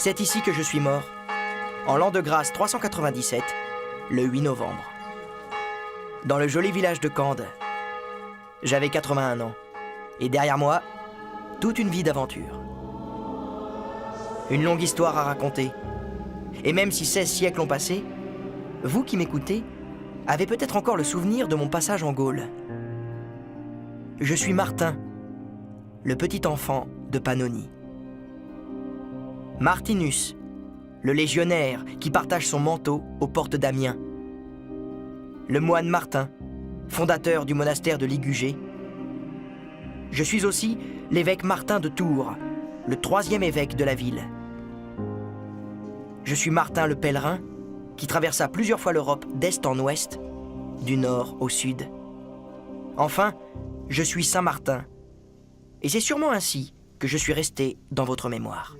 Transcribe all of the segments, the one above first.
C'est ici que je suis mort, en l'an de grâce 397, le 8 novembre. Dans le joli village de Cande. J'avais 81 ans, et derrière moi, toute une vie d'aventure. Une longue histoire à raconter. Et même si 16 siècles ont passé, vous qui m'écoutez, avez peut-être encore le souvenir de mon passage en Gaule. Je suis Martin, le petit enfant de Pannonie. Martinus, le légionnaire qui partage son manteau aux portes d'Amiens. Le moine Martin, fondateur du monastère de Ligugé. Je suis aussi l'évêque Martin de Tours, le 3e évêque de la ville. Je suis Martin le pèlerin, qui traversa plusieurs fois l'Europe d'est en ouest, du nord au sud. Enfin, je suis Saint Martin, et c'est sûrement ainsi que je suis resté dans votre mémoire.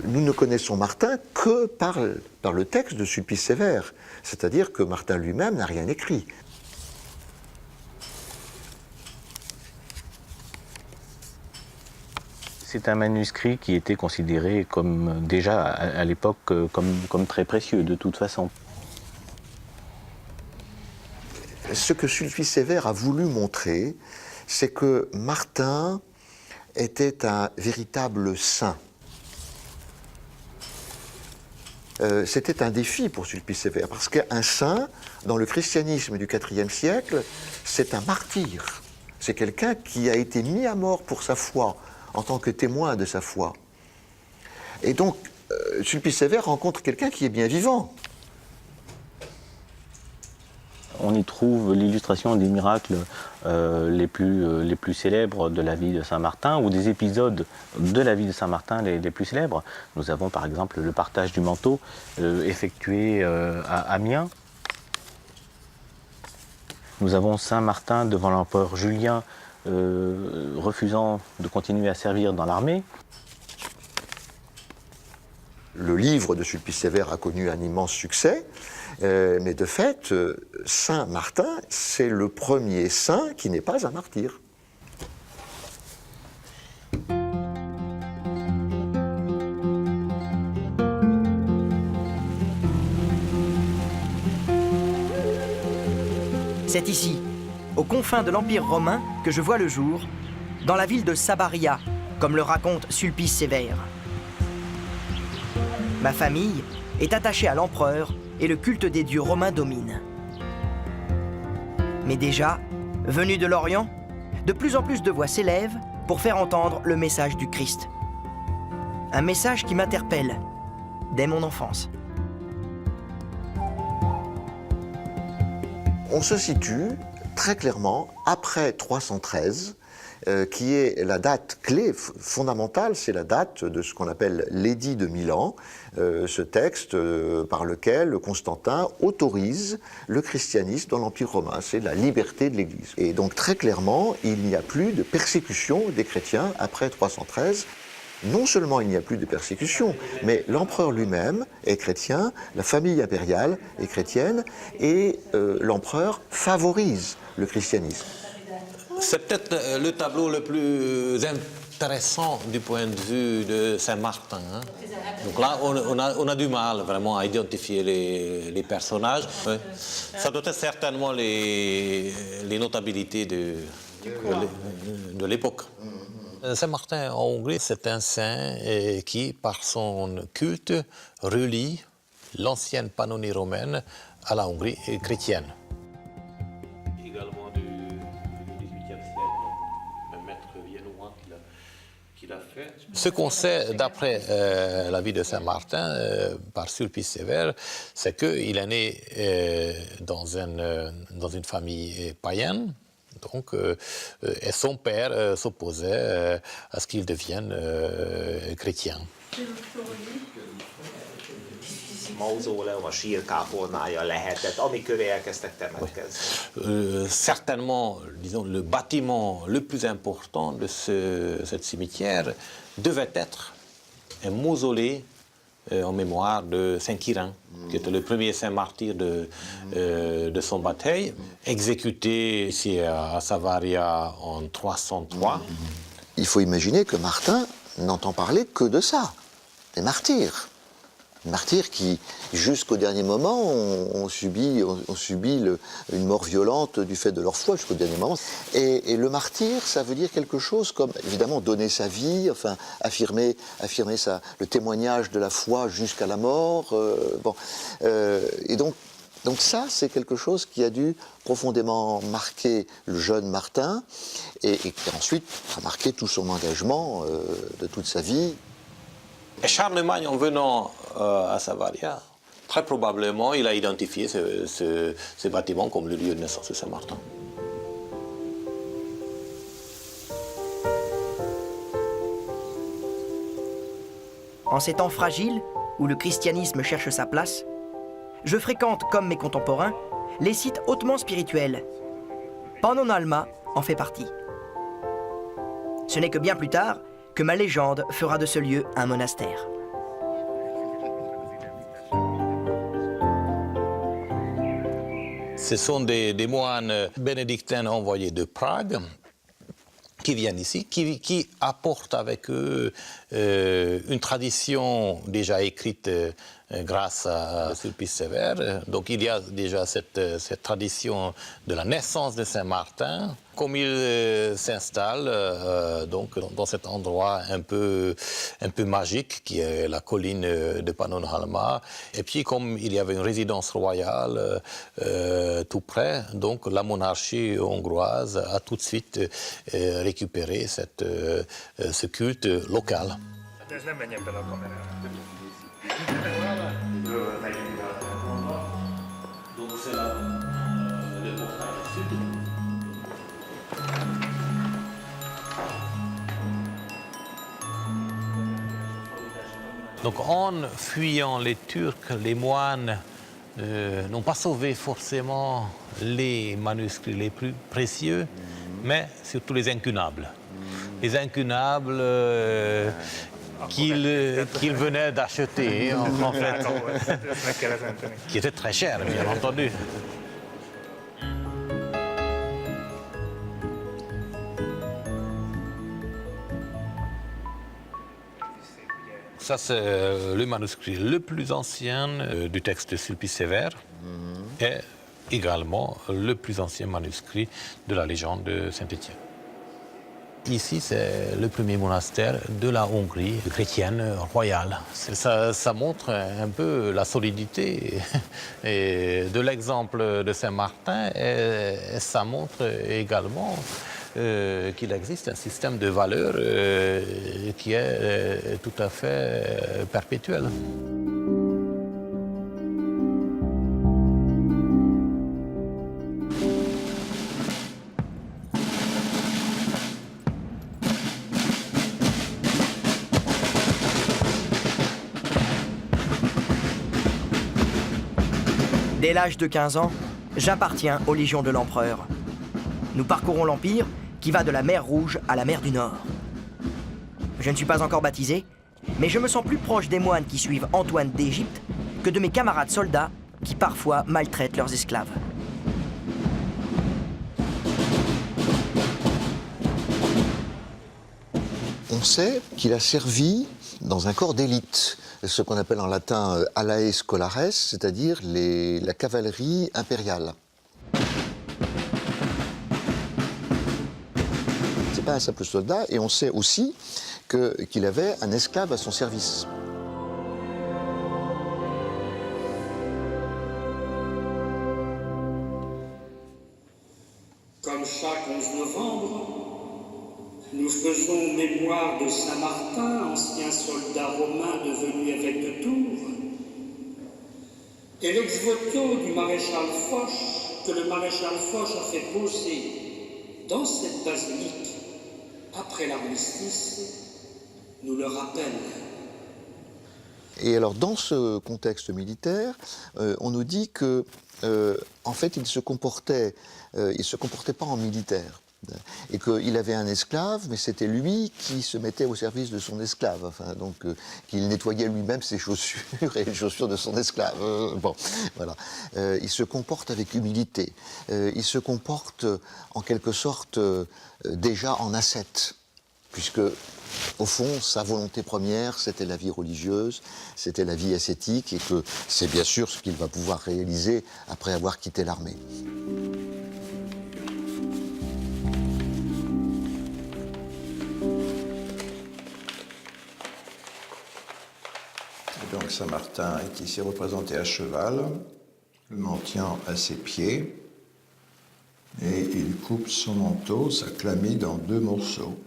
Nous ne connaissons Martin que par le texte de Sulpice Sévère, c'est-à-dire que Martin lui-même n'a rien écrit. C'est un manuscrit qui était considéré comme, déjà à l'époque, comme très précieux de toute façon. Ce que Sulpice Sévère a voulu montrer, c'est que Martin était un véritable saint. C'était un défi pour Sulpice Sévère, parce qu'un saint, dans le christianisme du IVe siècle, c'est un martyr. C'est quelqu'un qui a été mis à mort pour sa foi, en tant que témoin de sa foi. Et donc, Sulpice Sévère rencontre quelqu'un qui est bien vivant. On y trouve l'illustration des miracles les plus célèbres de la vie de Saint Martin, ou des épisodes de la vie de Saint Martin les plus célèbres. Nous avons par exemple le partage du manteau effectué à Amiens. Nous avons Saint Martin devant l'empereur Julien refusant de continuer à servir dans l'armée. Le livre de Sulpice Sévère a connu un immense succès, mais de fait, Saint Martin, c'est le premier saint qui n'est pas un martyr. C'est ici, aux confins de l'Empire romain, que je vois le jour, dans la ville de Sabaria, comme le raconte Sulpice Sévère. Ma famille est attachée à l'empereur et le culte des dieux romains domine. Mais déjà, venus de l'Orient, de plus en plus de voix s'élèvent pour faire entendre le message du Christ. Un message qui m'interpelle dès mon enfance. On se situe très clairement après 313, qui est la date clé fondamentale, c'est la date de ce qu'on appelle l'édit de Milan, ce texte par lequel Constantin autorise le christianisme dans l'Empire romain. C'est la liberté de l'Église. Et donc très clairement, il n'y a plus de persécution des chrétiens après 313. non seulement il n'y a plus de persécution, mais l'empereur lui-même est chrétien, la famille impériale est chrétienne, et l'empereur favorise le christianisme. C'est peut-être le tableau le plus intéressant du point de vue de Saint-Martin. Hein. Donc là, on a du mal vraiment à identifier les personnages. Ouais. Ça doit être certainement les notabilités de l'époque. Saint-Martin en Hongrie, c'est un saint qui, par son culte, relie l'ancienne Pannonie romaine à la Hongrie chrétienne. Également du XVIIIe siècle, un maître viennois qui l'a fait. Ce qu'on sait d'après la vie de Saint-Martin par Sulpice Sévère, c'est qu'il est né dans une famille païenne. Donc, et son père s'opposait à ce qu'il devienne chrétien. Certainement, disons, le bâtiment le plus important de cette cimetière devait être un mausolée en mémoire de Saint Quirin, qui était le premier saint martyr de son bataille, exécuté ici à Savaria en 303. Il faut imaginer que Martin n'entend parler que de ça, des martyrs. Des martyrs qui, jusqu'au dernier moment, ont subi une mort violente du fait de leur foi jusqu'au dernier moment. Et le martyr, ça veut dire quelque chose comme, évidemment, donner sa vie, enfin, affirmer le témoignage de la foi jusqu'à la mort. Et donc ça, c'est quelque chose qui a dû profondément marquer le jeune Martin et qui ensuite a marqué tout son engagement de toute sa vie. Et Charlemagne, en venant à Savaria, très probablement, il a identifié ce bâtiment comme le lieu de naissance de Saint-Martin. En ces temps fragiles, où le christianisme cherche sa place, je fréquente, comme mes contemporains, les sites hautement spirituels. Pannonhalma en fait partie. Ce n'est que bien plus tard que ma légende fera de ce lieu un monastère. Ce sont des moines bénédictins envoyés de Prague qui viennent ici, qui apportent avec eux une tradition déjà écrite grâce à Sulpice Sévère. Donc il y a déjà cette tradition de la naissance de Saint-Martin. Comme il s'installe donc dans cet endroit un peu magique qui est la colline de Pannonhalma, et puis comme il y avait une résidence royale tout près, donc la monarchie hongroise a tout de suite récupéré ce culte local. Donc en fuyant les Turcs, les moines n'ont pas sauvé forcément les manuscrits les plus précieux, mais surtout les incunables. Les incunables qu'ils venaient d'acheter, en fait, qui étaient très chers, bien entendu. Ça, c'est le manuscrit le plus ancien du texte de Sulpice Sévère et également le plus ancien manuscrit de la légende de Saint-Étienne. Ici, c'est le premier monastère de la Hongrie chrétienne royale. Ça montre un peu la solidité de l'exemple de Saint-Martin et ça montre également qu'il existe un système de valeurs qui est tout à fait perpétuel. Dès l'âge de 15 ans, j'appartiens aux légions de l'empereur. Nous parcourons l'Empire qui va de la mer Rouge à la mer du Nord. Je ne suis pas encore baptisé, mais je me sens plus proche des moines qui suivent Antoine d'Égypte que de mes camarades soldats qui parfois maltraitent leurs esclaves. On sait qu'il a servi dans un corps d'élite, ce qu'on appelle en latin alae scholares, c'est-à-dire la cavalerie impériale. C'est pas un simple soldat, et on sait aussi qu'il avait un esclave à son service. Comme chaque 11 novembre, nous faisons mémoire de Saint Martin, ancien soldat romain devenu évêque de Tours, et l'ex-voto du maréchal Foch, que le maréchal Foch a fait poser dans cette basilique après l'armistice, nous le rappelle. Et alors, dans ce contexte militaire, on nous dit que, en fait, il se comportait pas en militaire. Et qu'il avait un esclave, mais c'était lui qui se mettait au service de son esclave. Enfin, donc, qu'il nettoyait lui-même ses chaussures et les chaussures de son esclave. Bon, voilà. Il se comporte avec humilité. Il se comporte, en quelque sorte, déjà en ascète, puisque, au fond, sa volonté première, c'était la vie religieuse, c'était la vie ascétique, et que c'est bien sûr ce qu'il va pouvoir réaliser après avoir quitté l'armée. Donc Saint-Martin est ici représenté à cheval, le mendiant à ses pieds, et il coupe son manteau, sa chlamyde, en 2 morceaux.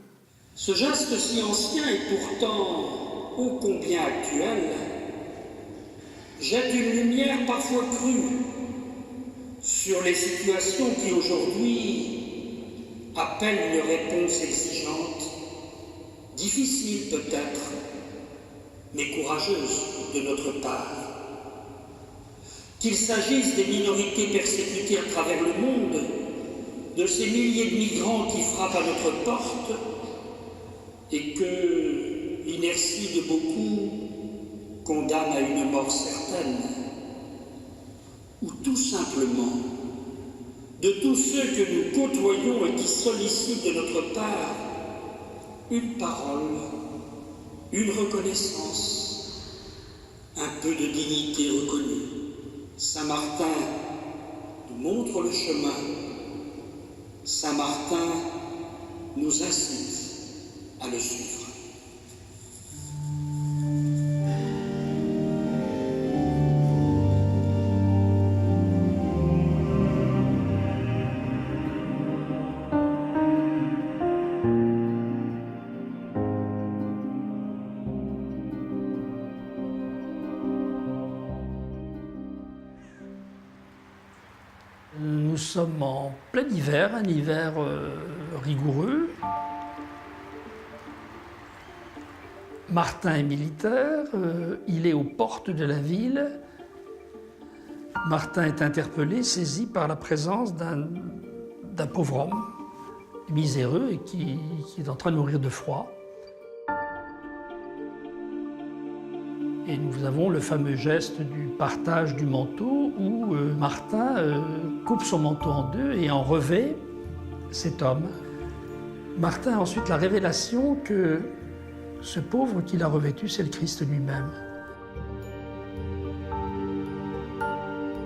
Ce geste si ancien et pourtant ô combien actuel jette une lumière parfois crue sur les situations qui aujourd'hui appellent une réponse exigeante, difficile peut-être, mais courageuse de notre part. Qu'il s'agisse des minorités persécutées à travers le monde, de ces milliers de migrants qui frappent à notre porte, et que l'inertie de beaucoup condamne à une mort certaine, ou tout simplement de tous ceux que nous côtoyons et qui sollicitent de notre part une parole, une reconnaissance, un peu de dignité reconnue. Saint-Martin nous montre le chemin. Saint-Martin nous incite à le suivre. Nous sommes en plein hiver, un hiver rigoureux. Martin est militaire, il est aux portes de la ville. Martin est interpellé, saisi par la présence d'un pauvre homme miséreux et qui est en train de mourir de froid. Et nous avons le fameux geste du partage du manteau où Martin coupe son manteau en 2 et en revêt cet homme. Martin a ensuite la révélation que ce pauvre qu'il a revêtu, c'est le Christ lui-même.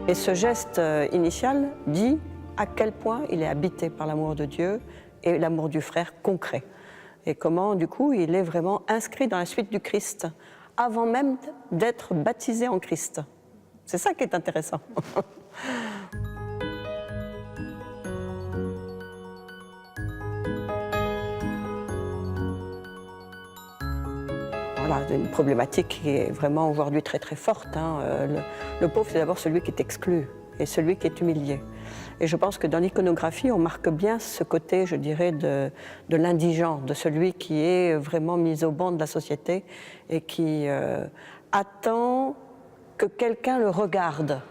Et ce geste initial dit à quel point il est habité par l'amour de Dieu et l'amour du frère concret. Et comment, du coup, il est vraiment inscrit dans la suite du Christ, avant même d'être baptisé en Christ. C'est ça qui est intéressant. Voilà, une problématique qui est vraiment aujourd'hui très très forte. Hein. Le pauvre, c'est d'abord celui qui est exclu et celui qui est humilié. Et je pense que dans l'iconographie, on marque bien ce côté, je dirais, de l'indigent, de celui qui est vraiment mis au banc de la société et qui attend que quelqu'un le regarde.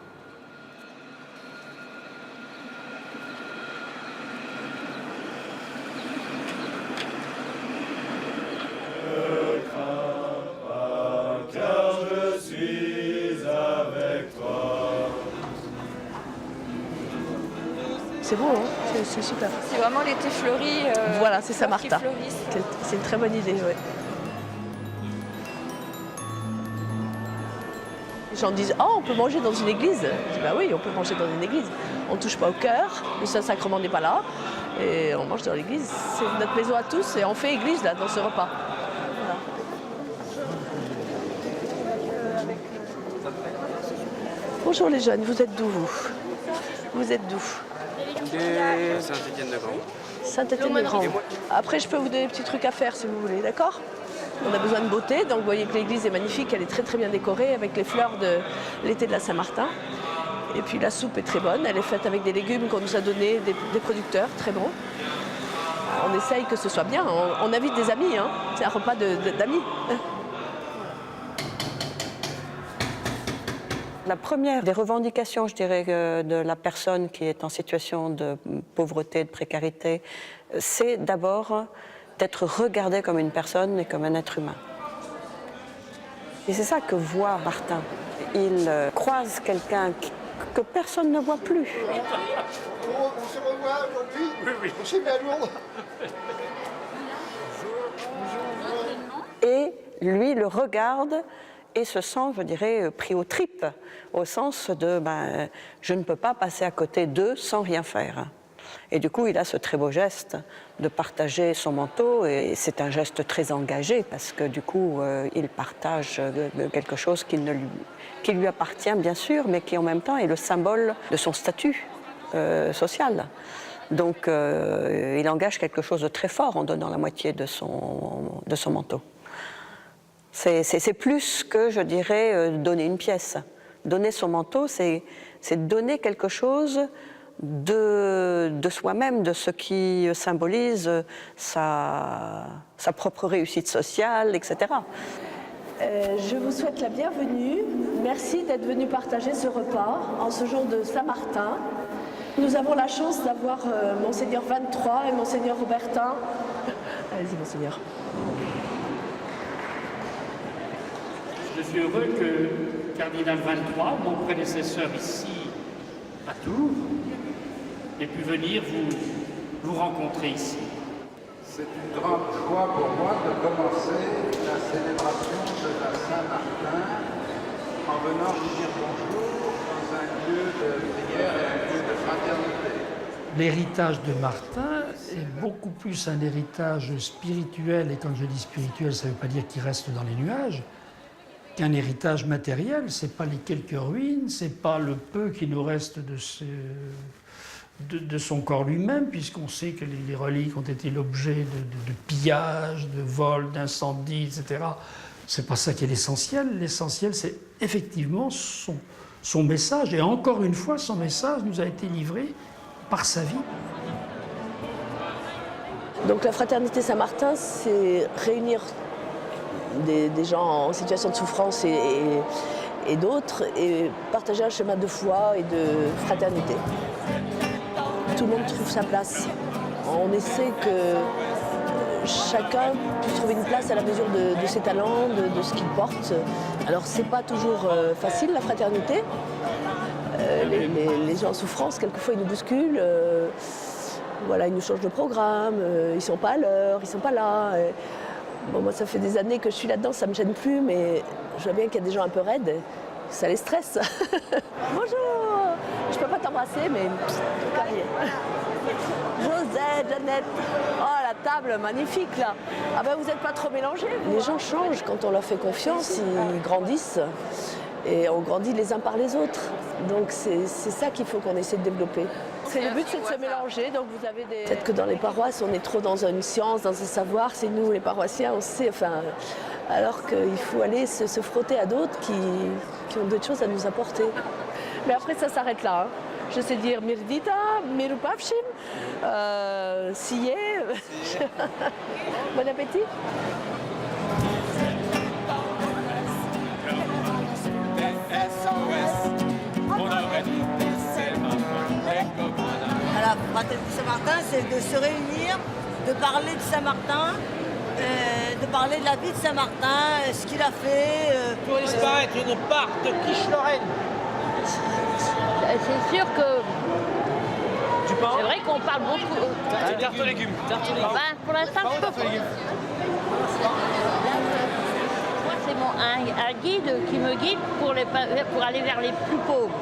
C'est beau, hein, c'est super. C'est vraiment l'été fleuri. Voilà, c'est Saint-Martin. Qui fleurissent. C'est une très bonne idée, oui. Les gens disent « Oh, on peut manger dans une église ?» Je dis « Bah oui, on peut manger dans une église. On ne touche pas au cœur, le Saint-Sacrement n'est pas là, et on mange dans l'église. C'est notre maison à tous, et on fait église, là, dans ce repas. » Voilà. Bonjour les jeunes, vous êtes d'où, vous? Vous êtes d'où? De Saint-Étienne-de-Grand. Saint-Étienne-de-Grand. Après, je peux vous donner des petits trucs à faire si vous voulez, d'accord? On a besoin de beauté, donc vous voyez que l'église est magnifique, elle est très très bien décorée avec les fleurs de l'été de la Saint-Martin. Et puis la soupe est très bonne, elle est faite avec des légumes qu'on nous a donnés des producteurs, très bons. On essaye que ce soit bien, on invite des amis, hein. C'est un repas d'amis. La première des revendications, je dirais, de la personne qui est en situation de pauvreté, de précarité, c'est d'abord d'être regardé comme une personne et comme un être humain. Et c'est ça que voit Martin. Il croise quelqu'un que personne ne voit plus. On se revoit aujourd'hui. Oui. On s'est mis à Lourdes. Et lui le regarde et se sent, je dirais, pris aux tripes, au sens de je ne peux pas passer à côté d'eux sans rien faire. Et du coup, il a ce très beau geste de partager son manteau, et c'est un geste très engagé parce que du coup, il partage quelque chose qui lui appartient bien sûr, mais qui en même temps est le symbole de son statut social. Donc, il engage quelque chose de très fort en donnant la moitié de son manteau. C'est plus que, je dirais, donner une pièce. Donner son manteau, c'est donner quelque chose de soi-même, de ce qui symbolise sa propre réussite sociale, etc. Je vous souhaite la bienvenue. Merci d'être venu partager ce repas en ce jour de Saint-Martin. Nous avons la chance d'avoir Monseigneur 23 et Monseigneur Robertin. Allez-y, Monseigneur. Je suis heureux que Cardinal 23, mon prédécesseur ici à Tours, ait pu venir vous rencontrer ici. C'est une grande joie pour moi de commencer la célébration de la Saint-Martin en venant vous dire bonjour dans un lieu de prière et un lieu de fraternité. L'héritage de Martin est beaucoup plus un héritage spirituel, et quand je dis spirituel, ça ne veut pas dire qu'il reste dans les nuages, qu'un héritage matériel. Ce n'est pas les quelques ruines, ce n'est pas le peu qui nous reste de son corps lui-même, puisqu'on sait que les reliques ont été l'objet de pillages, de vols, d'incendies, etc. Ce n'est pas ça qui est l'essentiel. L'essentiel, c'est effectivement son message. Et encore une fois, son message nous a été livré par sa vie. Donc la Fraternité Saint-Martin, c'est réunir des gens en situation de souffrance et d'autres, et partager un chemin de foi et de fraternité. Tout le monde trouve sa place. On essaie que chacun puisse trouver une place à la mesure de ses talents, de ce qu'il porte. Alors c'est pas toujours facile, la fraternité. Les gens en souffrance, quelquefois, ils nous bousculent. Voilà, ils nous changent de programme, ils sont pas à l'heure, ils sont pas là. Bon, moi, ça fait des années que je suis là-dedans, ça me gêne plus, mais je vois bien qu'il y a des gens un peu raides, ça les stresse. Bonjour! Je peux pas t'embrasser, mais carrière. Josette, Jeannette, oh la table magnifique là. Ah ben vous n'êtes pas trop mélangés. Les gens changent quand on leur fait confiance, ils grandissent. Et on grandit les uns par les autres. Donc c'est ça qu'il faut qu'on essaie de développer. Le but, c'est de se mélanger. Donc vous avez des... Peut-être que dans les paroisses, on est trop dans une science, dans un savoir. C'est nous, les paroissiens, on sait. Enfin, alors qu'il faut aller se frotter à d'autres qui ont d'autres choses à nous apporter. Mais après, ça s'arrête là. Hein. Je sais dire Mirdita, Mirupavshim, Siye. Bon appétit. La Fraternité Saint-Martin, c'est de se réunir, de parler de Saint-Martin, de parler de la vie de Saint-Martin, ce qu'il a fait. Pour disparaître une part de quiche Lorraine. C'est sûr que C'est vrai qu'on parle beaucoup. Tarte aux légumes. Ben, pour l'instant, je peux pas. Moi, c'est un guide qui me guide pour aller vers les plus pauvres.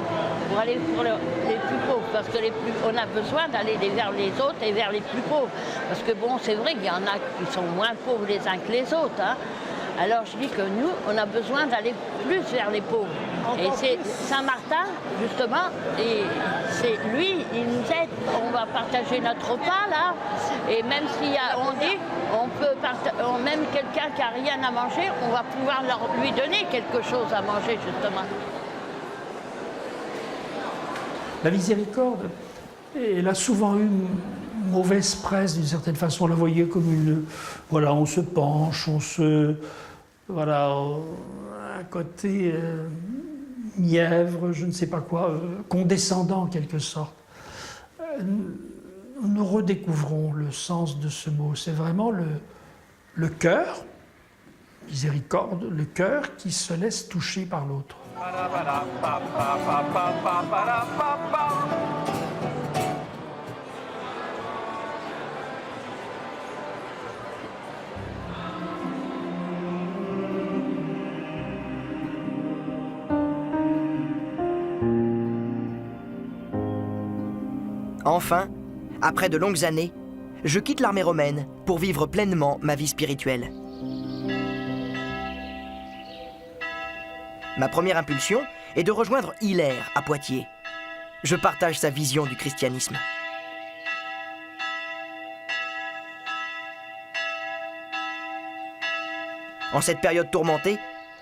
Pour aller pour les plus pauvres. Parce que on a besoin d'aller vers les autres et vers les plus pauvres. Parce que bon, c'est vrai qu'il y en a qui sont moins pauvres les uns que les autres. Hein. Alors je dis que nous, on a besoin d'aller plus vers les pauvres. Et c'est Saint-Martin, justement, et c'est lui, il nous aide. On va partager notre repas, là. Et même s'il y a, on dit, on peut même quelqu'un qui n'a rien à manger, on va pouvoir lui donner quelque chose à manger, justement. La miséricorde, elle a souvent eu une mauvaise presse d'une certaine façon. On la voyait comme une... Voilà, on se penche, on se... Voilà, un côté mièvre, je ne sais pas quoi, condescendant en quelque sorte. Nous redécouvrons le sens de ce mot. C'est vraiment le cœur, miséricorde, le cœur qui se laisse toucher par l'autre. Enfin, après de longues années, je quitte l'armée romaine pour vivre pleinement ma vie spirituelle. Ma première impulsion est de rejoindre Hilaire à Poitiers. Je partage sa vision du christianisme. En cette période tourmentée,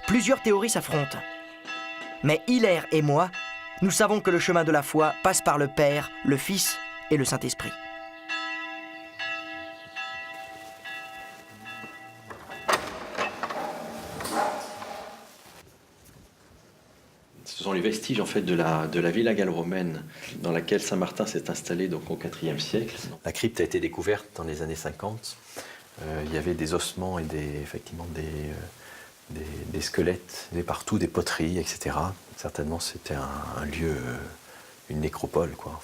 plusieurs théories s'affrontent. Mais Hilaire et moi, nous savons que le chemin de la foi passe par le Père, le Fils et le Saint-Esprit. Ce sont les vestiges en fait de la villa gallo-romaine dans laquelle Saint-Martin s'est installé donc, au IVe siècle. La crypte a été découverte dans les années 50. Il y avait des ossements et effectivement des squelettes, des partout, des poteries, etc. Certainement, c'était un lieu, une nécropole, quoi.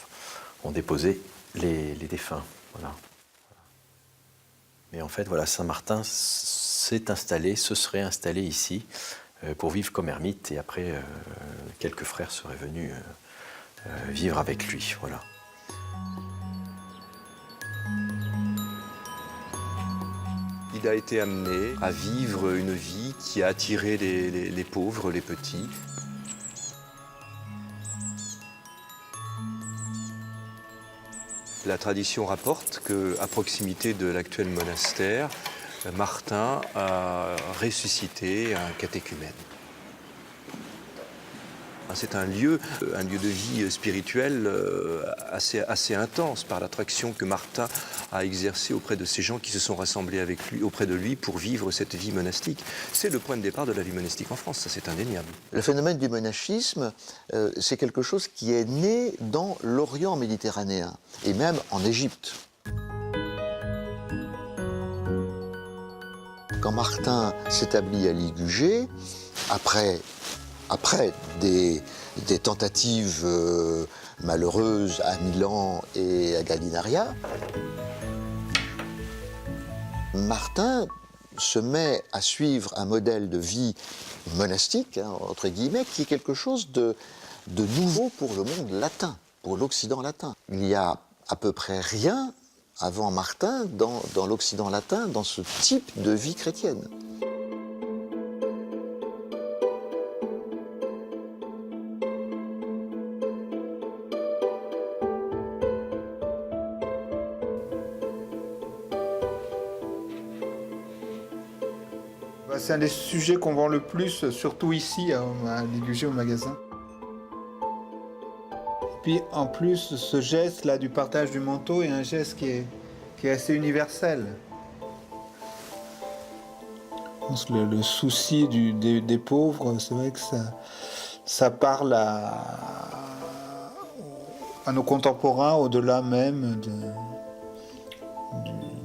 On déposait les défunts, voilà. Mais en fait, voilà, Saint-Martin se serait installé ici pour vivre comme ermite, et après, quelques frères seraient venus vivre avec lui, voilà. Il a été amené à vivre une vie qui a attiré les pauvres, les petits. La tradition rapporte qu'à proximité de l'actuel monastère, Martin a ressuscité un catéchumène. C'est un lieu de vie spirituelle assez intense par l'attraction que Martin a exercée auprès de ces gens qui se sont rassemblés auprès de lui pour vivre cette vie monastique. C'est le point de départ de la vie monastique en France, ça c'est indéniable. Le phénomène du monachisme, c'est quelque chose qui est né dans l'Orient méditerranéen, et même en Égypte. Quand Martin s'établit à Ligugé, après des tentatives malheureuses à Milan et à Gallinaria, Martin se met à suivre un modèle de vie monastique, hein, entre guillemets, qui est quelque chose de nouveau pour le monde latin, pour l'Occident latin. Il n'y a à peu près rien avant Martin dans l'Occident latin, dans ce type de vie chrétienne. C'est un des sujets qu'on vend le plus, surtout ici, à Ligugé, au magasin. Puis en plus, ce geste-là du partage du manteau est un geste qui est assez universel. Je pense que le souci des pauvres, c'est vrai que ça parle à nos contemporains, au-delà même de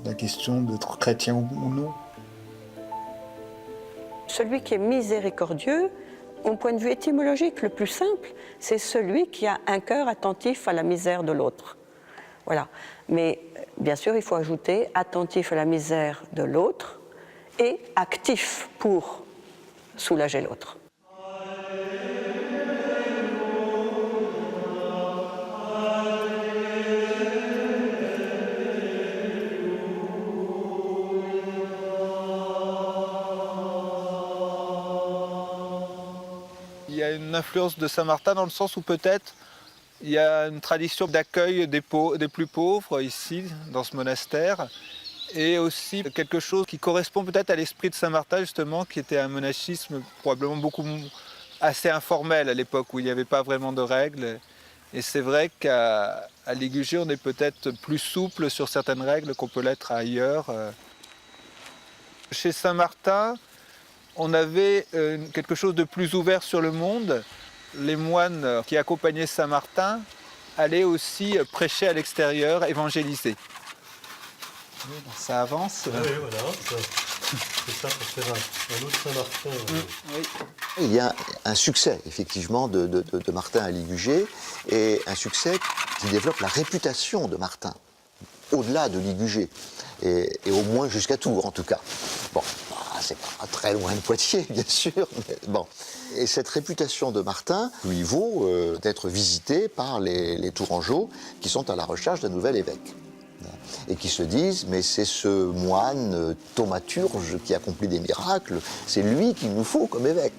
la question d'être chrétien ou non. Celui qui est miséricordieux, au point de vue étymologique, le plus simple, c'est celui qui a un cœur attentif à la misère de l'autre. Voilà. Mais bien sûr, il faut ajouter attentif à la misère de l'autre et actif pour soulager l'autre. Il y a une influence de Saint-Martin dans le sens où peut-être il y a une tradition d'accueil des plus pauvres ici, dans ce monastère, et aussi quelque chose qui correspond peut-être à l'esprit de Saint-Martin, justement, qui était un monachisme probablement assez informel à l'époque, où il n'y avait pas vraiment de règles. Et c'est vrai qu'à Ligugé, on est peut-être plus souple sur certaines règles qu'on peut l'être ailleurs. Chez Saint-Martin, on avait quelque chose de plus ouvert sur le monde. Les moines qui accompagnaient Saint-Martin allaient aussi prêcher à l'extérieur, évangéliser. Ça avance. Oui, voilà, c'est ça pour faire un autre Saint-Martin. Oui. Il y a un succès, effectivement, de Martin à Ligugé, et un succès qui développe la réputation de Martin, au-delà de Ligugé, et au moins jusqu'à Tours, en tout cas. Bon, c'est pas très loin de Poitiers, bien sûr, mais bon. Et cette réputation de Martin lui vaut d'être visité par les Tourangeaux qui sont à la recherche d'un nouvel évêque. Et qui se disent, mais c'est ce moine thaumaturge qui accomplit des miracles, c'est lui qu'il nous faut comme évêque.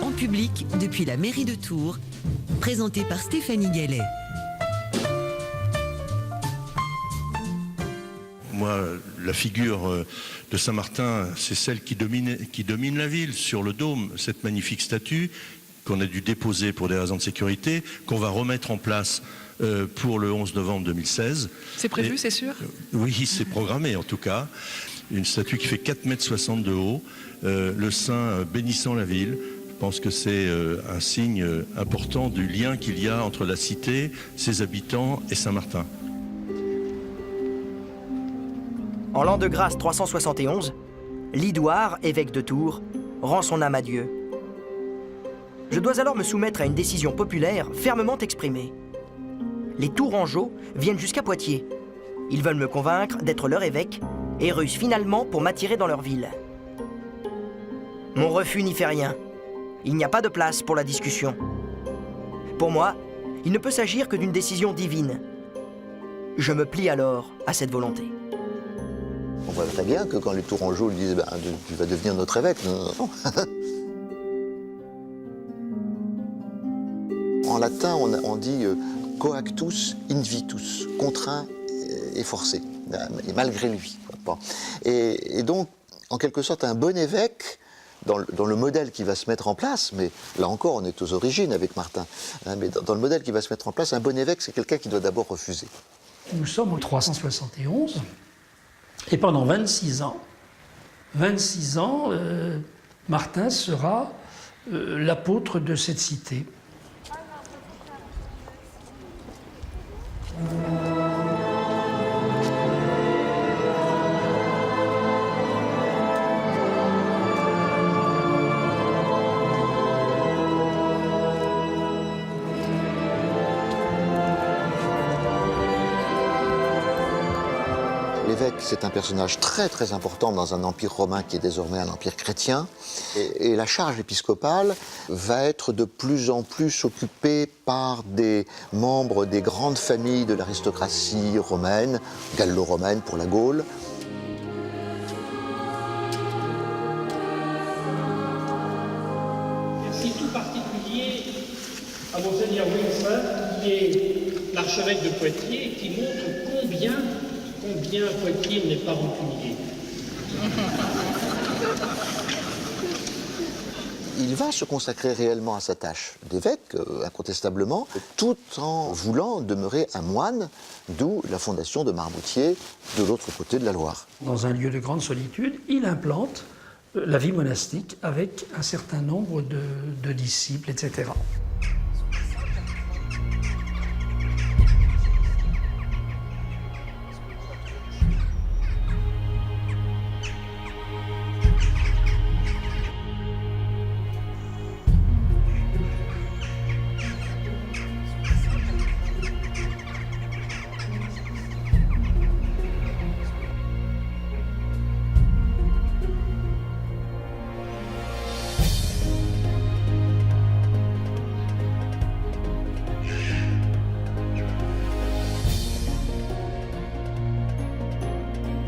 En public depuis la mairie de Tours, présentée par Stéphanie Gallet. Moi, la figure de Saint-Martin, c'est celle qui domine la ville, sur le dôme, cette magnifique statue qu'on a dû déposer pour des raisons de sécurité, qu'on va remettre en place pour le 11 novembre 2016. C'est prévu, c'est sûr ? Oui, c'est programmé en tout cas. Une statue qui fait 4,60 m de haut, le saint bénissant la ville. Je pense que c'est un signe important du lien qu'il y a entre la cité, ses habitants et Saint-Martin. En l'an de grâce 371, Lidouard, évêque de Tours, rend son âme à Dieu. Je dois alors me soumettre à une décision populaire fermement exprimée. Les Tourangeaux viennent jusqu'à Poitiers. Ils veulent me convaincre d'être leur évêque et rusent finalement pour m'attirer dans leur ville. Mon refus n'y fait rien. Il n'y a pas de place pour la discussion. Pour moi, il ne peut s'agir que d'une décision divine. Je me plie alors à cette volonté. On voit très bien que quand les Tourangeaux lui disent tu vas devenir notre évêque, non. En latin, on dit coactus invitus, contraint et forcé, et malgré lui. Et donc, en quelque sorte, un bon évêque, dans le modèle qui va se mettre en place, mais là encore, on est aux origines avec Martin, mais dans le modèle qui va se mettre en place, un bon évêque, c'est quelqu'un qui doit d'abord refuser. Nous sommes au 371, et pendant 26 ans, Martin sera l'apôtre de cette cité. L'évêque, c'est un personnage très très important dans un empire romain qui est désormais un empire chrétien. Et la charge épiscopale va être de plus en plus occupée par des membres des grandes familles de l'aristocratie romaine, gallo-romaine pour la Gaule. Merci tout particulier à Monseigneur Wilson, qui est l'archevêque de Poitiers, et qui montre combien Poitiers n'est pas rancunier. Il va se consacrer réellement à sa tâche d'évêque, incontestablement, tout en voulant demeurer un moine, d'où la fondation de Marmoutier, de l'autre côté de la Loire. Dans un lieu de grande solitude, il implante la vie monastique avec un certain nombre de disciples, etc.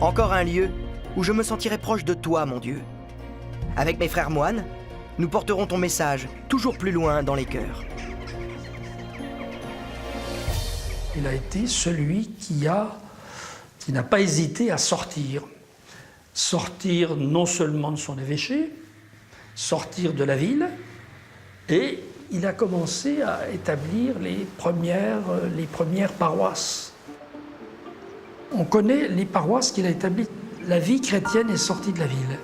Encore un lieu où je me sentirai proche de toi, mon Dieu. Avec mes frères moines, nous porterons ton message toujours plus loin dans les cœurs. Il a été celui qui n'a pas hésité à sortir. Sortir non seulement de son évêché, sortir de la ville, et il a commencé à établir les premières paroisses. On connaît les paroisses qu'il a établies. La vie chrétienne est sortie de la ville.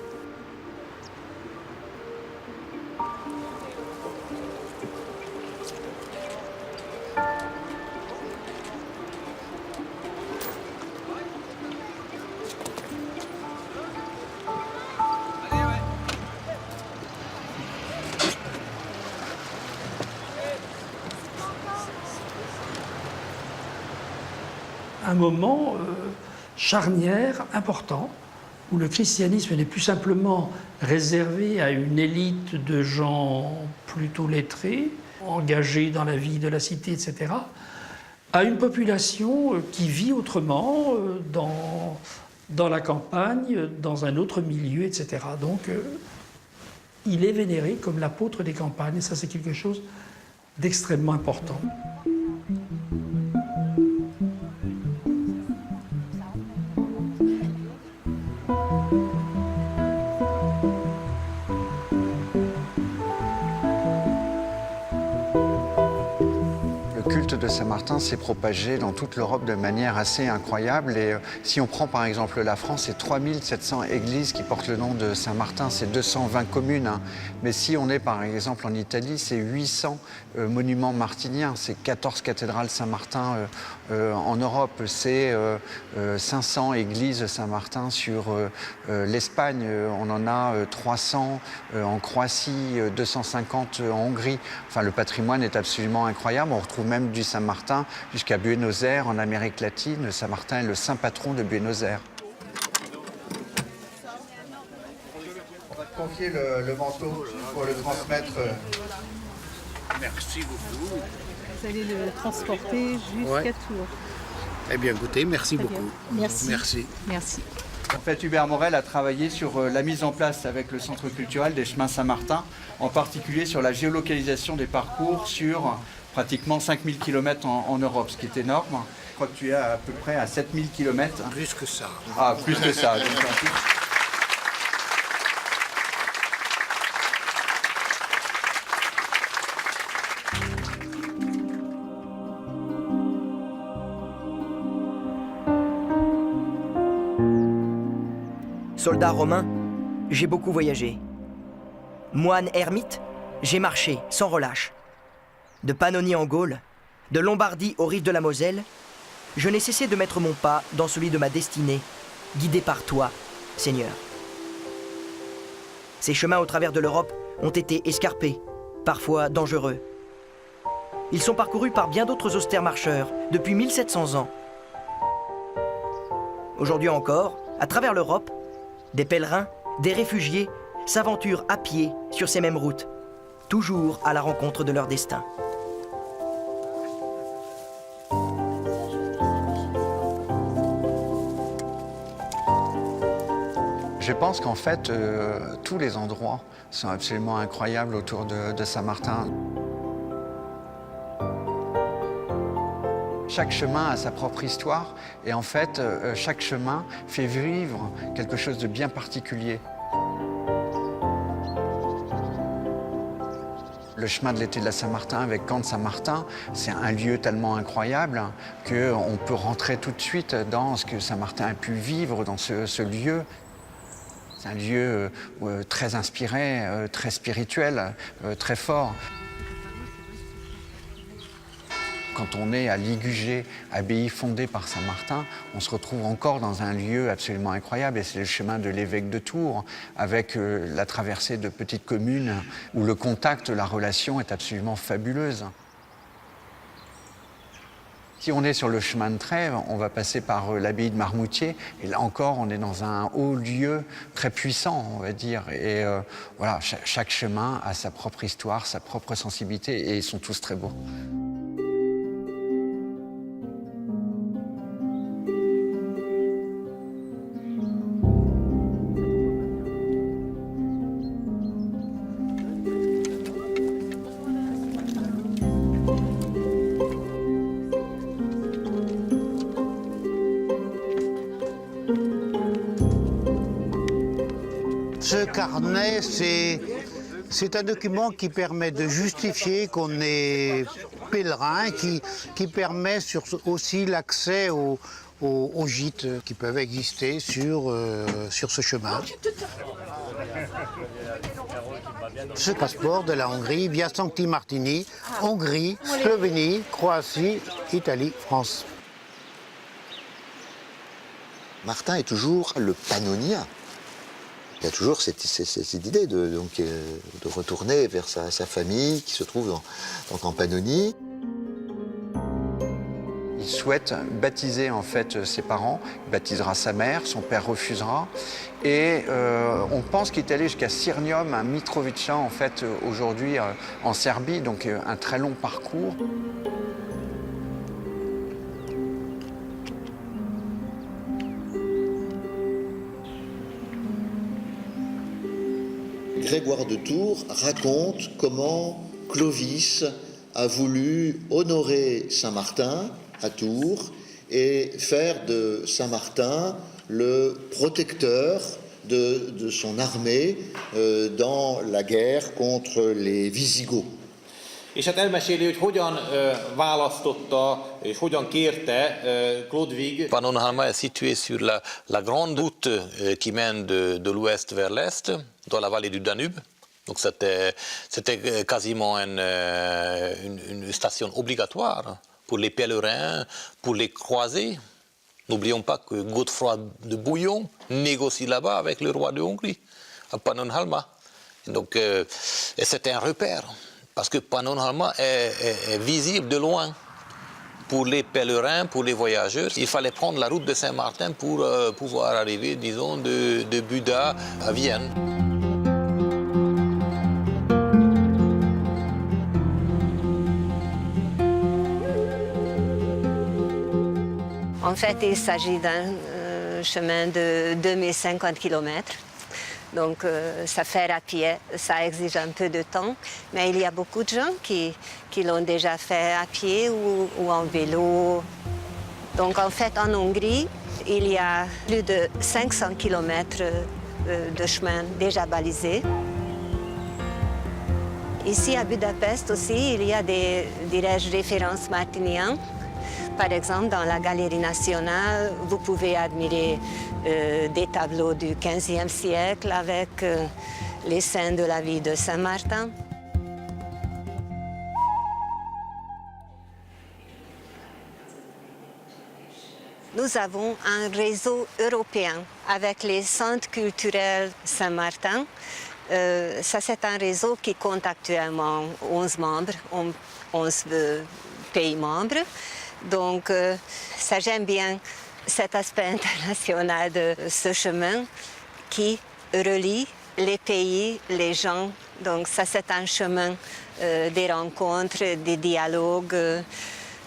Un moment charnière, important, où le christianisme n'est plus simplement réservé à une élite de gens plutôt lettrés, engagés dans la vie de la cité, etc., à une population qui vit autrement, dans la campagne, dans un autre milieu, etc. Donc, il est vénéré comme l'apôtre des campagnes, et ça c'est quelque chose d'extrêmement important. De Saint-Martin s'est propagé dans toute l'Europe de manière assez incroyable. Et si on prend par exemple la France, c'est 3700 églises qui portent le nom de Saint-Martin, c'est 220 communes. Hein. Mais si on est par exemple en Italie, c'est 800 monuments martiniens, c'est 14 cathédrales Saint-Martin en Europe, c'est 500 églises Saint-Martin sur l'Espagne, on en a 300 en Croatie, 250 en Hongrie. Enfin, le patrimoine est absolument incroyable. On retrouve même du Saint-Martin jusqu'à Buenos Aires, en Amérique latine. Saint-Martin est le saint patron de Buenos Aires. On va te confier le manteau pour le transmettre. Merci beaucoup. Vous allez le transporter jusqu'à Tours. Eh bien, écoutez, merci beaucoup. Merci. Merci. Merci. En fait, Hubert Morel a travaillé sur la mise en place avec le Centre culturel des chemins Saint-Martin, en particulier sur la géolocalisation des parcours sur pratiquement 5000 km en Europe, ce qui est énorme. Je crois que tu es à peu près à 7000 km. Plus que ça. Ah, plus que ça. Donc, en plus... Soldat romain, j'ai beaucoup voyagé. Moine ermite, j'ai marché sans relâche. De Pannonie en Gaule, de Lombardie aux rives de la Moselle, je n'ai cessé de mettre mon pas dans celui de ma destinée, guidé par toi, Seigneur. Ces chemins au travers de l'Europe ont été escarpés, parfois dangereux. Ils sont parcourus par bien d'autres austères marcheurs depuis 1700 ans. Aujourd'hui encore, à travers l'Europe, des pèlerins, des réfugiés s'aventurent à pied sur ces mêmes routes, toujours à la rencontre de leur destin. Je pense qu'en fait, tous les endroits sont absolument incroyables autour de Saint-Martin. Chaque chemin a sa propre histoire et en fait, chaque chemin fait vivre quelque chose de bien particulier. Le chemin de l'été de la Saint-Martin avec Camp de Saint-Martin, c'est un lieu tellement incroyable qu'on peut rentrer tout de suite dans ce que Saint-Martin a pu vivre dans ce lieu. C'est un lieu très inspiré, très spirituel, très fort. Quand on est à Ligugé, abbaye fondée par Saint-Martin, on se retrouve encore dans un lieu absolument incroyable, et c'est le chemin de l'évêque de Tours, avec la traversée de petites communes où le contact, la relation est absolument fabuleuse. Si on est sur le chemin de Trèves, on va passer par l'abbaye de Marmoutier, et là encore, on est dans un haut lieu très puissant, on va dire. Et voilà, chaque chemin a sa propre histoire, sa propre sensibilité, et ils sont tous très beaux. carnet, c'est un document qui permet de justifier qu'on est pèlerin, qui permet aussi l'accès aux gîtes qui peuvent exister sur ce chemin. Ce passeport de la Hongrie via Sancti Martini, Hongrie, Slovénie, Croatie, Italie, France. Martin est toujours le pannonien. Il y a toujours cette idée de retourner vers sa famille qui se trouve en Pannonie. Il souhaite baptiser en fait ses parents, il baptisera sa mère, son père refusera. Et on pense qu'il est allé jusqu'à Sirmium, à Mitrovica en fait aujourd'hui en Serbie, donc un très long parcours. Grégoire de Tours raconte comment Clovis a voulu honorer Saint-Martin à Tours et faire de Saint-Martin le protecteur de son armée dans la guerre contre les Visigoths. És hát elmeséli, hogy hogyan választotta és hogyan kérte Chlodwig. Pannonhalma est situé sur la grande route qui mène de l'ouest vers l'est, dans la vallée du Danube. Donc c'était quasiment une station obligatoire pour les pèlerins, pour les croisés. N'oublions pas que Godefroy de Bouillon négocie là-bas avec le roi de Hongrie, à Pannonhalma. Donc, et c'était un repère, parce que Pannonhalma est visible de loin. Pour les pèlerins, pour les voyageurs, il fallait prendre la route de Saint-Martin pour pouvoir arriver, disons, de Buda à Vienne. En fait, il s'agit d'un chemin de 2050 km. Donc, ça faire à pied, ça exige un peu de temps. Mais il y a beaucoup de gens qui l'ont déjà fait à pied ou en vélo. Donc, en fait, en Hongrie, il y a plus de 500 km de chemin déjà balisés. Ici, à Budapest aussi, il y a des, dirais-je, références martiniennes. Par exemple, dans la Galerie nationale, vous pouvez admirer des tableaux du XVe siècle avec les scènes de la vie de Saint-Martin. Nous avons un réseau européen avec les centres culturels Saint-Martin. Ça, c'est un réseau qui compte actuellement 11 membres, 11 pays membres. Donc, ça, j'aime bien cet aspect international de ce chemin qui relie les pays, les gens. Donc, ça, c'est un chemin des rencontres, des dialogues.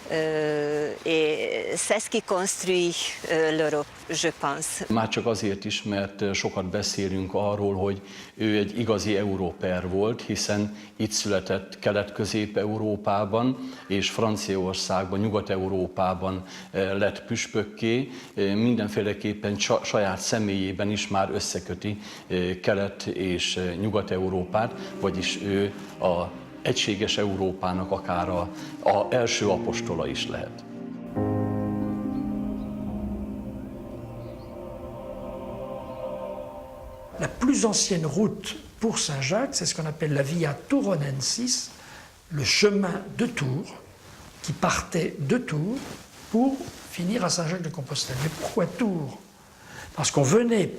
Et c'est ce qui construit l'Europe, je pense. Már csak azért is, mert sokat beszélünk arról, hogy ő egy igazi európer volt, hiszen itt született Kelet-Közép-Európában és Franciaországban, Nyugat-Európában lett püspökké. Mindenféleképpen saját személyében is már összeköti Kelet- és Nyugat-Európát, vagyis ő a egységes Európának akár az első apostola is lehet. La plus ancienne route pour Saint-Jacques, c'est ce qu'on appelle la Via Touronensis, le chemin de Tours, qui partait de Tours pour finir à Saint-Jacques-de-Compostelle. Mais pourquoi Tours? Parce qu'on venait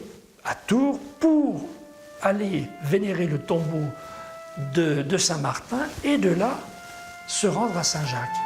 à Tours pour aller vénérer le tombeau de Saint-Martin et de là se rendre à Saint-Jacques.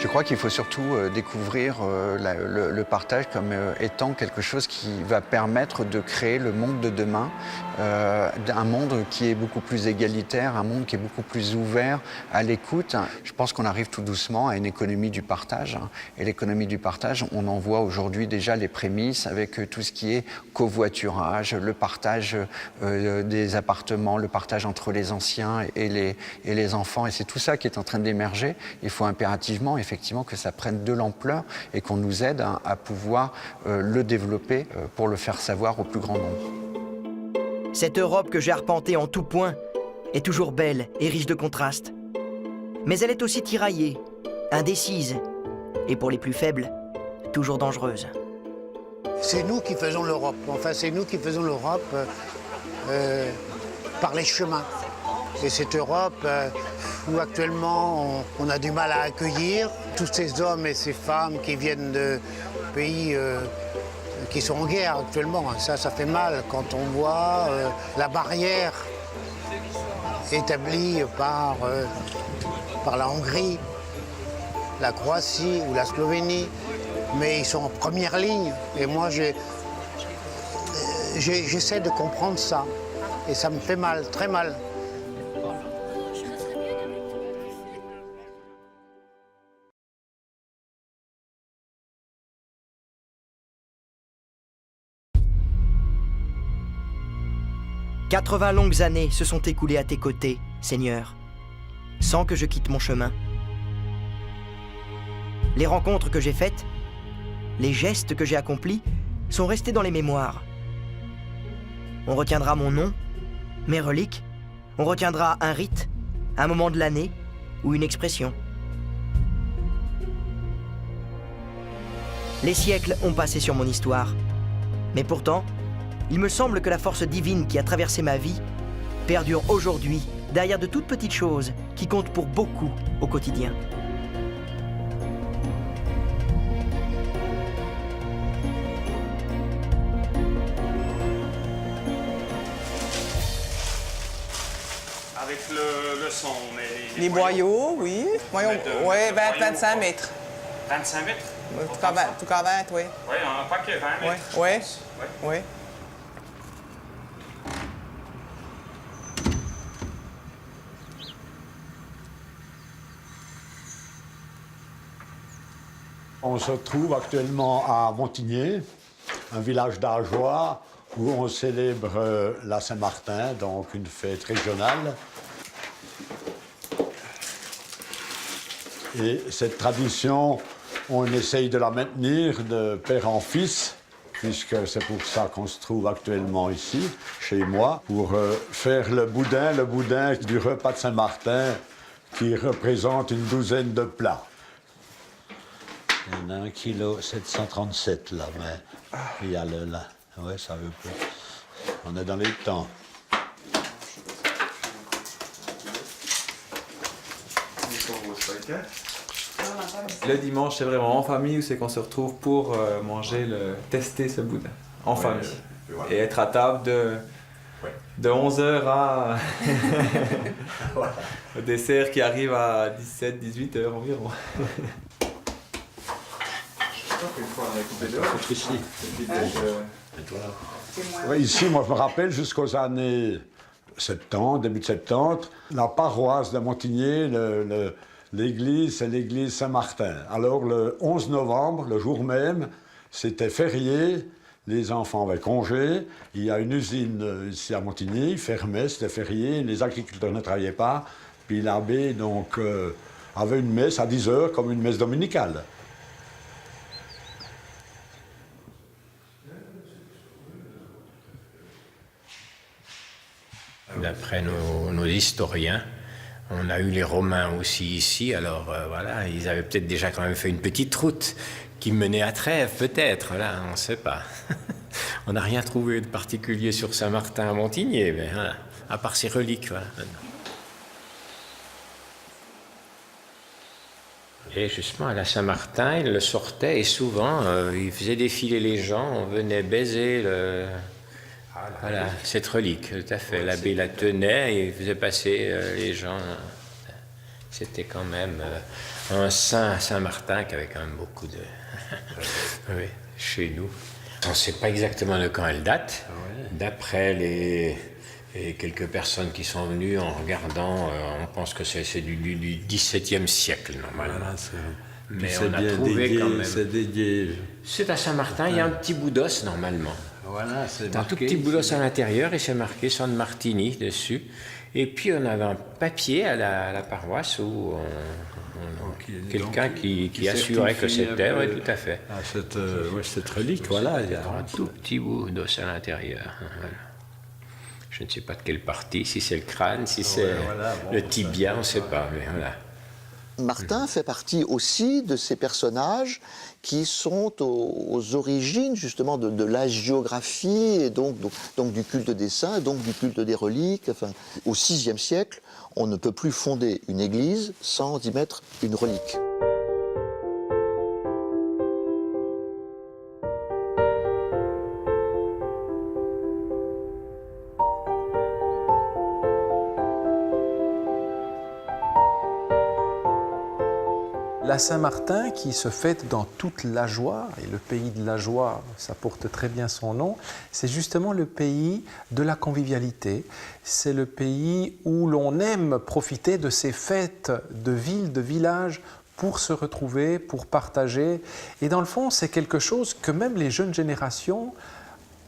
Je crois qu'il faut surtout découvrir le partage comme étant quelque chose qui va permettre de créer le monde de demain, un monde qui est beaucoup plus égalitaire, un monde qui est beaucoup plus ouvert à l'écoute. Je pense qu'on arrive tout doucement à une économie du partage. Et l'économie du partage, on en voit aujourd'hui déjà les prémices avec tout ce qui est covoiturage, le partage des appartements, le partage entre les anciens et les enfants. Et c'est tout ça qui est en train d'émerger. Il faut impérativement, effectivement, que ça prenne de l'ampleur et qu'on nous aide à pouvoir le développer pour le faire savoir au plus grand nombre. Cette Europe que j'ai arpentée en tout point est toujours belle et riche de contrastes. Mais elle est aussi tiraillée, indécise, et pour les plus faibles, toujours dangereuse. C'est nous qui faisons l'Europe. Enfin, c'est nous qui faisons l'Europe par les chemins. Et cette Europe où actuellement on a du mal à accueillir tous ces hommes et ces femmes qui viennent de pays qui sont en guerre actuellement. Ça fait mal quand on voit la barrière établie par la Hongrie, la Croatie ou la Slovénie. Mais ils sont en première ligne. Et moi, j'essaie de comprendre ça. Et ça me fait mal, très mal. « 80 longues années se sont écoulées à tes côtés, Seigneur, sans que je quitte mon chemin. Les rencontres que j'ai faites, les gestes que j'ai accomplis sont restés dans les mémoires. On retiendra mon nom, mes reliques, on retiendra un rite, un moment de l'année ou une expression. Les siècles ont passé sur mon histoire, mais pourtant, il me semble que la force divine qui a traversé ma vie perdure aujourd'hui derrière de toutes petites choses qui comptent pour beaucoup au quotidien. Avec le son, mais les boyaux, oui. Boyaux, oui, 25 mètres. 25 mètres? En tout cas 20, oui. Oui, on n'a pas que 20 mètres. Oui, oui. On se trouve actuellement à Montigné, un village d'Ajoie, où on célèbre la Saint-Martin, donc une fête régionale. Et cette tradition, on essaye de la maintenir de père en fils, puisque c'est pour ça qu'on se trouve actuellement ici, chez moi, pour faire le boudin du repas de Saint-Martin, qui représente une douzaine de plats. Il y en a 1,737 kg là, mais il y a le là. Ouais, ça veut pas. On est dans les temps. Le dimanche, c'est vraiment en famille où c'est qu'on se retrouve pour tester ce boudin. En famille. Et être à table de 11h à au dessert qui arrive à 17-18h environ. Ici, moi, je me rappelle jusqu'aux années 70, début de 70, la paroisse de Montigné, l'église, c'est l'église Saint-Martin. Alors, le 11 novembre, le jour même, c'était férié, les enfants avaient congé, il y a une usine ici à Montigny, fermée, c'était férié, les agriculteurs ne travaillaient pas, puis l'abbé, donc, avait une messe à 10h, comme une messe dominicale. D'après nos historiens, on a eu les Romains aussi ici, alors voilà, ils avaient peut-être déjà quand même fait une petite route qui menait à Trèves, peut-être, là, on ne sait pas. On n'a rien trouvé de particulier sur Saint-Martin à Montigné, mais voilà, à part ces reliques, voilà. Et justement, à la Saint-Martin, il le sortait et souvent, il faisait défiler les gens, on venait baiser voilà, cette relique, tout à fait. L'abbé la tenait et il faisait passer les gens. C'était quand même un saint, Saint-Martin, qui avait quand même beaucoup de... oui, chez nous. On ne sait pas exactement de quand elle date. D'après les quelques personnes qui sont venues, en regardant, on pense que c'est du XVIIe siècle, normalement. Mais on a trouvé quand même... C'est à Saint-Martin, il y a un petit bout d'os, normalement. Voilà, c'est un tout petit bout d'os à l'intérieur, et c'est marqué San Martini dessus. Et puis on avait un papier à la paroisse où quelqu'un qui assurait que c'était, oui, tout à fait. Cette relique, voilà. Il y a un tout petit bout d'os à l'intérieur. Voilà. Je ne sais pas de quelle partie, si c'est le crâne, si c'est le tibia, on ne sait pas, mais voilà. Martin fait partie aussi de ces personnages qui sont aux origines justement de l'hagiographie et donc du culte des saints, donc du culte des reliques. Enfin, au VIe siècle, on ne peut plus fonder une église sans y mettre une relique. La Saint-Martin, qui se fête dans toute la joie, et le pays de la joie, ça porte très bien son nom, c'est justement le pays de la convivialité. C'est le pays où l'on aime profiter de ces fêtes de ville, de village, pour se retrouver, pour partager. Et dans le fond, c'est quelque chose que même les jeunes générations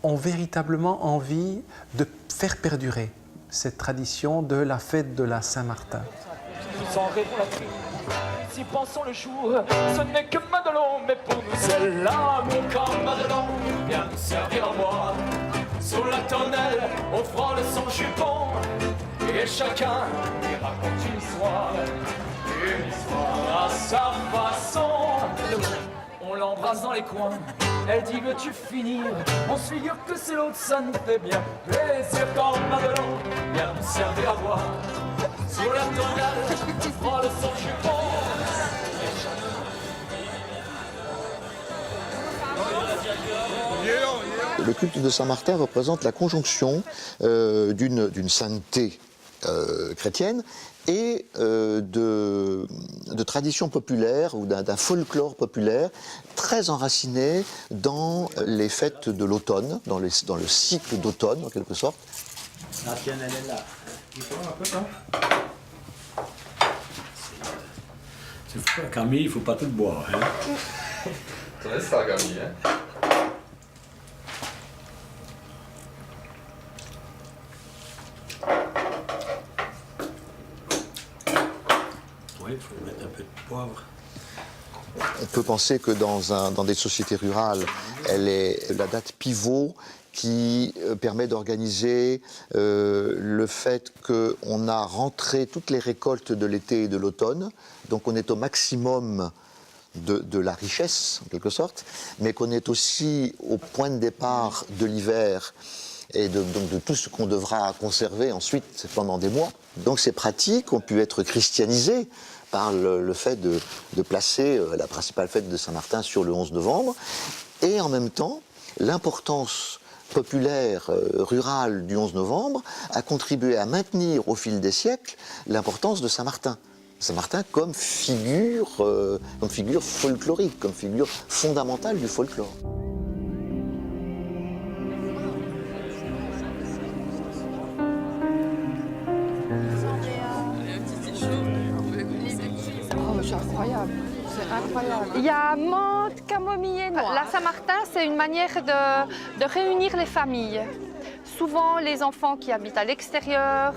ont véritablement envie de faire perdurer, cette tradition de la fête de la Saint-Martin. Si pensons le jour, ce n'est que Madelon, mais pour nous c'est l'amour comme Madelon vient nous servir à boire. Sous la tonnelle, on frôle son jupon, et chacun y raconte une histoire à sa façon. On l'embrasse dans les coins, elle dit veux-tu finir? On se figure que c'est l'autre, ça nous fait bien plaisir quand Madelon vient nous servir à boire. Sous la tonnelle, on frôle son jupon. Le culte de Saint-Martin représente la conjonction d'une sainteté chrétienne et de traditions populaires ou d'un folklore populaire très enraciné dans les fêtes de l'automne, dans le cycle d'automne en quelque sorte. La tienne, elle est là. Camille, il ne faut pas tout boire. Hein. Tu laisses ça, Camille. Hein. Oui, il faut mettre un peu de poivre. On peut penser que dans des sociétés rurales, elle est la date pivot qui permet d'organiser le fait qu'on a rentré toutes les récoltes de l'été et de l'automne, donc on est au maximum de la richesse, en quelque sorte, mais qu'on est aussi au point de départ de l'hiver et donc de tout ce qu'on devra conserver ensuite pendant des mois. Donc ces pratiques ont pu être christianisées par le fait de placer la principale fête de Saint-Martin sur le 11 novembre, et en même temps, l'importance populaire, rurale du 11 novembre a contribué à maintenir au fil des siècles l'importance de Saint-Martin. Saint-Martin comme figure folklorique, comme figure fondamentale du folklore. C'est incroyable. C'est incroyable. Il y a menthe, camomille et noix. La Saint-Martin, c'est une manière de réunir les familles. Souvent, les enfants qui habitent à l'extérieur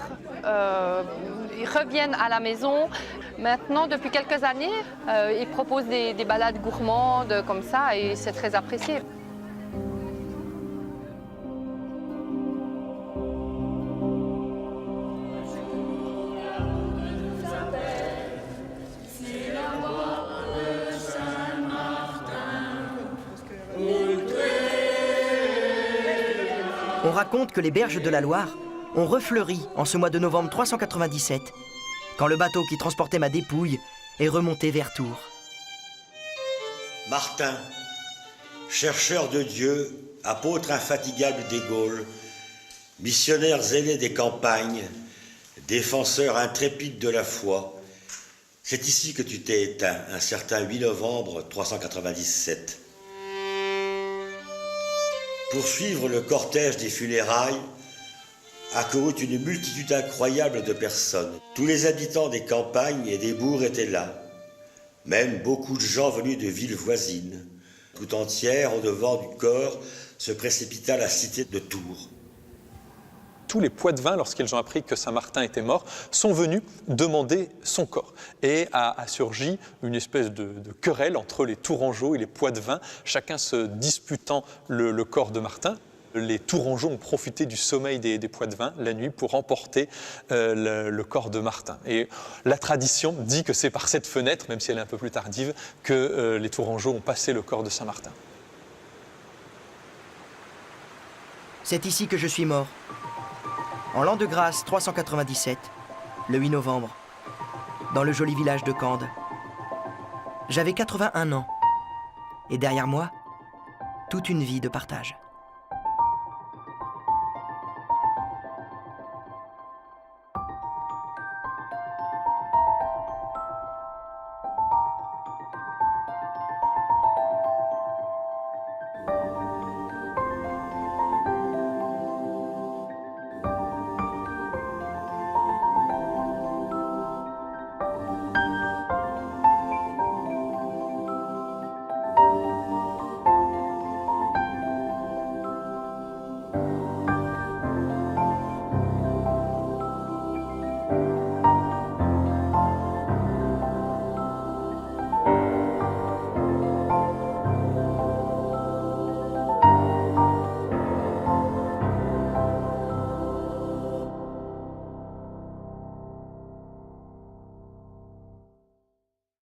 ils reviennent à la maison. Maintenant, depuis quelques années, ils proposent des balades gourmandes comme ça et c'est très apprécié. On raconte que les berges de la Loire ont refleuri en ce mois de novembre 397, quand le bateau qui transportait ma dépouille est remonté vers Tours. Martin, chercheur de Dieu, apôtre infatigable des Gaules, missionnaire zélé des campagnes, défenseur intrépide de la foi, C'est ici que tu t'es éteint, un certain 8 novembre 397. Pour suivre le cortège des funérailles, accourut une multitude incroyable de personnes. Tous les habitants des campagnes et des bourgs étaient là. Même beaucoup de gens venus de villes voisines. Tout entière, au-devant du corps, se précipita la cité de Tours. Tous les Poitevins, lorsqu'ils ont appris que Saint-Martin était mort, sont venus demander son corps. Et a surgi une espèce de querelle entre les Tourangeaux et les Poitevins, chacun se disputant le corps de Martin. Les Tourangeaux ont profité du sommeil des Poitevins la nuit pour emporter le corps de Martin. Et la tradition dit que c'est par cette fenêtre, même si elle est un peu plus tardive, que les Tourangeaux ont passé le corps de Saint-Martin. C'est ici que je suis mort. En l'an de grâce 397, le 8 novembre, dans le joli village de Cande. J'avais 81 ans, et derrière moi, toute une vie de partage.